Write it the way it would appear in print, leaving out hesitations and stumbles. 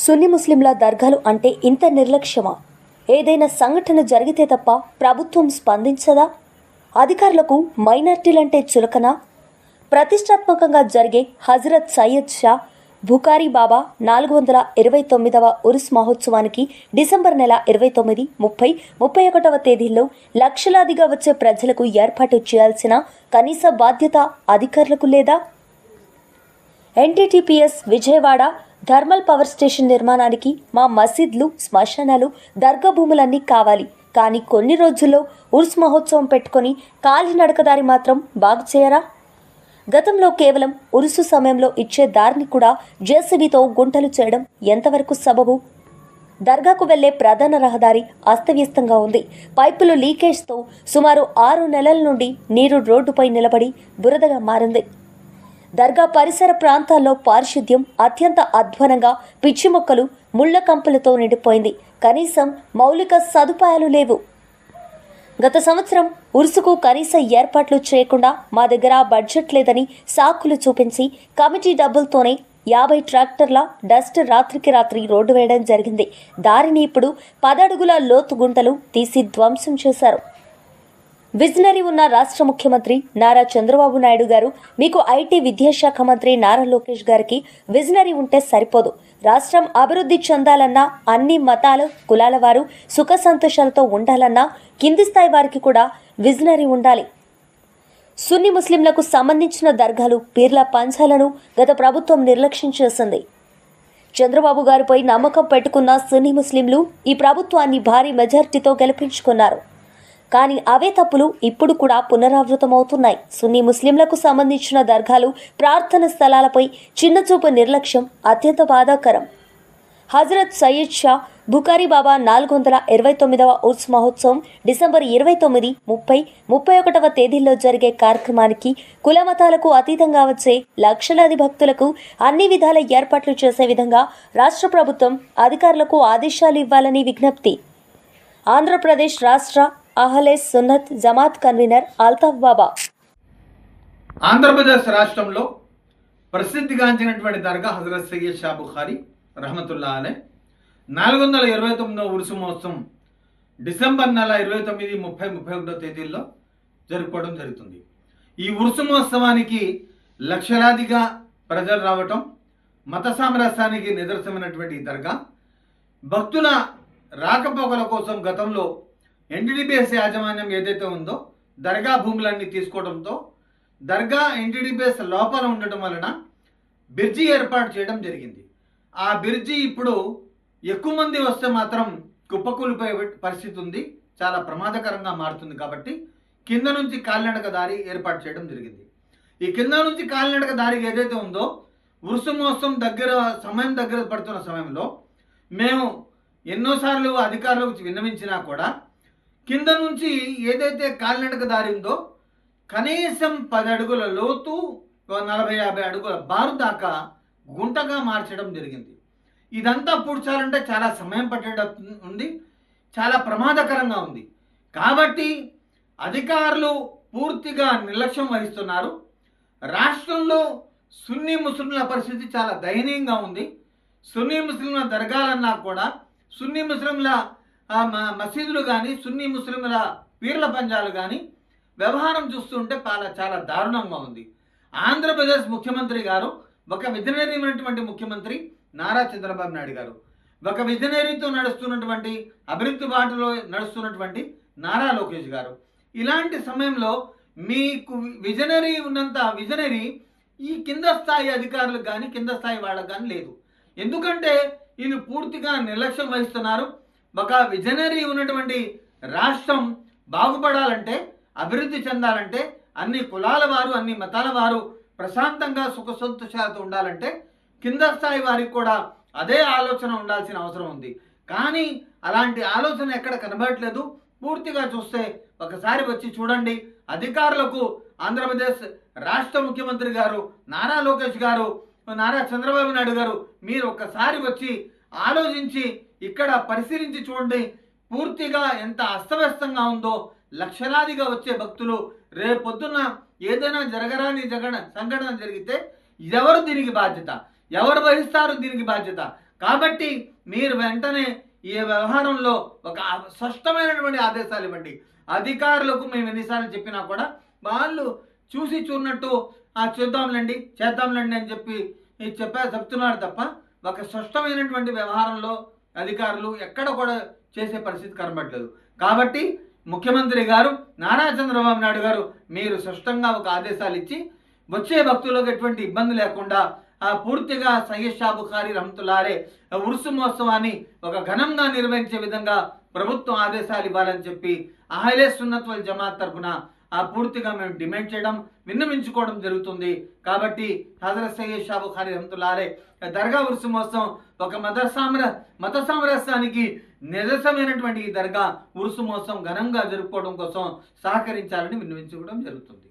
సున్నీ ముస్లింల దర్గాలు అంటే ఇంత నిర్లక్ష్యమా? ఏదైనా సంఘటన జరిగితే తప్ప ప్రభుత్వం స్పందించదా? అధికారులకు మైనార్టీలంటే చులకనా? ప్రతిష్టాత్మకంగా జరిగే హజరత్ సయ్యద్ షా బుఖారీ బాబా 429వ ఉరుస్ మహోత్సవానికి డిసెంబర్ నెల 29, 30, 31వ తేదీల్లో లక్షలాదిగా వచ్చే ప్రజలకు ఏర్పాటు చేయాల్సిన కనీస బాధ్యత అధికారులకు లేదా? NTTPS Vijayawada thermal power station నిర్మాణానికి మా మసీద్లు, శ్మశానాలు, దర్గా భూములన్నీ కావాలి. కానీ కొన్ని రోజుల్లో ఉర్స్ మహోత్సవం పెట్టుకొని కాలినడకదారి మాత్రం బాగు చేయరా? గతంలో కేవలం ఉరుసు సమయంలో ఇచ్చే దారిని కూడా జేసీబీతో గుంటలు చేయడం ఎంతవరకు సబబు? దర్గాకు వెళ్లే ప్రధాన రహదారి అస్తవ్యస్తంగా ఉంది. పైపులు లీకేజ్తో సుమారు 6 నెలల నుండి నీరు రోడ్డుపై నిలబడి బురదగా మారింది. దర్గా పరిసర ప్రాంతాల్లో పారిశుద్ధ్యం అత్యంత అధ్వానంగా, పిచ్చి మొక్కలు, ముళ్ల కంపలతో నిండిపోయింది. కనీసం మౌలిక సదుపాయాలు లేవు. గత సంవత్సరం ఉరుసుకు కనీస ఏర్పాట్లు చేయకుండా మా దగ్గర బడ్జెట్ లేదని సాకులు చూపించి కమిటీ డబ్బులతోనే 50 ట్రాక్టర్ల డస్ట్ రాత్రికి రాత్రి రోడ్డు వేయడం జరిగింది. దారిని ఇప్పుడు 10 అడుగుల లోతు గుంటలు తీసి ధ్వంసం చేశారు. విజనరీ ఉన్న రాష్ట్ర ముఖ్యమంత్రి నారా చంద్రబాబు నాయుడు గారు, మీకు ఐటీ విద్యాశాఖ మంత్రి నారా లోకేష్ గారికి విజనరీ ఉంటే సరిపోదు. రాష్ట్రం అభివృద్ధి చెందాలన్నా, అన్ని మతాలు, కులాల వారు సుఖ సంతోషాలతో ఉండాలన్నా కింది స్థాయి వారికి కూడా విజనరీ ఉండాలి. సున్నీ ముస్లింలకు సంబంధించిన దర్గాలు, పీర్ల పంచాలను గత ప్రభుత్వం నిర్లక్ష్యం చేసింది. చంద్రబాబు గారిపై నమ్మకం పెట్టుకున్న సున్నీ ముస్లింలు ఈ ప్రభుత్వాన్ని భారీ మెజార్టీతో గెలిపించుకున్నారు. కానీ అవే తప్పులు ఇప్పుడు కూడా పునరావృతమవుతున్నాయి. సున్నీ ముస్లింలకు సంబంధించిన దర్గాలు, ప్రార్థన స్థలాలపై చిన్నచూపు నిర్లక్ష్యం అత్యంత బాధాకరం. హజరత్ సయ్యద్ షా బుఖారీ బాబా 429వ ఉర్స్ మహోత్సవం డిసెంబర్ 29, 30, 31వ తేదీల్లో జరిగే కార్యక్రమానికి కులమతాలకు అతీతంగా వచ్చే లక్షలాది భక్తులకు అన్ని విధాల ఏర్పాట్లు చేసే విధంగా రాష్ట్ర ప్రభుత్వం అధికారులకు ఆదేశాలు ఇవ్వాలని విజ్ఞప్తి. ఆంధ్రప్రదేశ్ రాష్ట్ర అహ్లే సున్నత్ జమాత్ కన్వీనర్ అల్తాఫ్ బాబా. ఆంధ్రప్రదేశ్ రాష్ట్రంలో ప్రసిద్ధిగాంచినటువంటి దర్గా హజరత్ సయ్యద్ షా బుఖారీ రహమతుల్లా అలై 429వ ఉరుసు మహోత్సవం డిసెంబర్ నెల 29, 30, 31వ తేదీల్లో జరుపుకోవడం జరుగుతుంది. ఈ ఉరుసు మహోత్సవానికి లక్షలాదిగా ప్రజలు రావటం మత సామరస్యానికి నిదర్శనమైనటువంటి దర్గా. భక్తుల రాకపోకల కోసం గతంలో ఎన్టీడీపీఎస్ యాజమాన్యం ఏదైతే ఉందో దర్గా భూములన్నీ తీసుకోవడంతో దర్గా ఎన్టీడీపీఎస్ లోపల ఉండటం వలన బ్రిడ్జి ఏర్పాటు చేయడం జరిగింది. ఆ బ్రిడ్జి ఇప్పుడు ఎక్కువ మంది వస్తే మాత్రం కుప్పకూలిపోయే పరిస్థితి ఉంది, చాలా ప్రమాదకరంగా మారుతుంది. కాబట్టి కింద నుంచి కాలినడక దారి ఏర్పాటు చేయడం జరిగింది. ఈ కింద నుంచి కాలినడక దారి ఏదైతే ఉందో ఉరుసు మహోత్సవం దగ్గర పడుతున్న సమయంలో మేము ఎన్నోసార్లు అధికారులకు విన్నవించినా కూడా కింద నుంచి ఏదైతే కాలినడక దారి ఉందో కనీసం 10 అడుగుల లోతు, 40-50 అడుగుల బారు దాకా గుంటగా మార్చడం జరిగింది. ఇదంతా పూడ్చాలంటే చాలా సమయం పట్టేటట్టు ఉంది, చాలా ప్రమాదకరంగా ఉంది. కాబట్టి అధికారులు పూర్తిగా నిర్లక్ష్యం వహిస్తున్నారు. రాష్ట్రంలో సున్నీ ముస్లింల పరిస్థితి చాలా దయనీయంగా ఉంది. సున్నీ ముస్లింల దర్గాలన్నా కూడా, సున్నీ ముస్లింల మసీదులు కానీ, సున్నీ ముస్లింల పీర్ల పంజాలు కానీ వ్యవహారం చూస్తుంటే చాలా దారుణంగా ఉంది. ఆంధ్రప్రదేశ్ ముఖ్యమంత్రి గారు ఒక విజనరీ అయినటువంటి ముఖ్యమంత్రి నారా చంద్రబాబు నాయుడు గారు, ఒక విజనరీతో నడుస్తున్నటువంటి అభివృద్ధి బాటలో నడుస్తున్నటువంటి నారా లోకేష్ గారు, ఇలాంటి సమయంలో మీకు విజనరీ ఉన్నంత విజనరీ ఈ కింద స్థాయి అధికారులకు కానీ కింద స్థాయి వాళ్ళకు కానీ లేదు. ఎందుకంటే వీళ్ళు పూర్తిగా నిర్లక్ష్యం వహిస్తున్నారు. ఒక విజనరీ ఉన్నటువంటి రాష్ట్రం బాగుపడాలంటే, అభివృద్ధి చెందాలంటే, అన్ని కులాల వారు, అన్ని మతాల వారు ప్రశాంతంగా సుఖ సంతోషాలతో ఉండాలంటే కింద స్థాయి వారికి కూడా అదే ఆలోచన ఉండాల్సిన అవసరం ఉంది. కానీ అలాంటి ఆలోచన ఎక్కడ కనబడట్లేదు. పూర్తిగా చూస్తే ఒకసారి వచ్చి చూడండి. అధికారులకు ఆంధ్రప్రదేశ్ రాష్ట్ర ముఖ్యమంత్రి గారు నారా లోకేష్ గారు, నారా చంద్రబాబు నాయుడు గారు, మీరు ఒక్కసారి వచ్చి ఆలోచించి ఇక్కడ పరిశీలించి చూడండి. పూర్తిగా ఎంత అస్తవ్యస్తంగా ఉందో. లక్షలాదిగా వచ్చే భక్తులు రేపొద్దున ఏదైనా జరగరాని సంఘటన జరిగితే ఎవరు దీనికి బాధ్యత? ఎవరు వహిస్తారు దీనికి బాధ్యత? కాబట్టి మీరు వెంటనే ఈ వ్యవహారంలో ఒక స్పష్టమైనటువంటి ఆదేశాలు ఇవ్వండి. అధికారులకు మేము ఎన్నిసార్లు చెప్పినా కూడా వాళ్ళు చూసి చూడనట్టు చేద్దాంలేండి చేద్దాంలేండి అని చెప్పి చెప్తున్నారు తప్ప ఒక స్పష్టమైనటువంటి వ్యవహారంలో అధికారులు ఎక్కడ కూడా చేసే పరిస్థితి కనబడలేదు. కాబట్టి ముఖ్యమంత్రి గారు నారా చంద్రబాబు నాయుడు గారు మీరు స్పష్టంగా ఒక ఆదేశాలు ఇచ్చి వచ్చే భక్తులకు ఎటువంటి ఇబ్బంది లేకుండా పూర్తిగా సయ్యద్ షా బుఖారీ రహమతుల్లాహి ఉరుసు మహోత్సవాన్ని ఒక ఘనంగా నిర్వహించే విధంగా ప్రభుత్వం ఆదేశాలు ఇవ్వాలని చెప్పి అహ్లే సున్నత్ వల్ జమాత్ తరఫున పూర్తిగా మేము డిమాండ్ చేయడం విన్నవించుకోవడం జరుగుతుంది. కాబట్టి హజరత్ సయ్యద్ షా బుఖారీ రహమతుల్లాహి దర్గా ఉరుసు మహోత్సవం ఒక మత సామరస్యానికి నిదర్శనమైనటువంటి ఈ దర్గా ఉరుసు మహోత్సవం ఘనంగా జరుపుకోవడం కోసం సహకరించాలని విన్నవించుకోవడం జరుగుతుంది.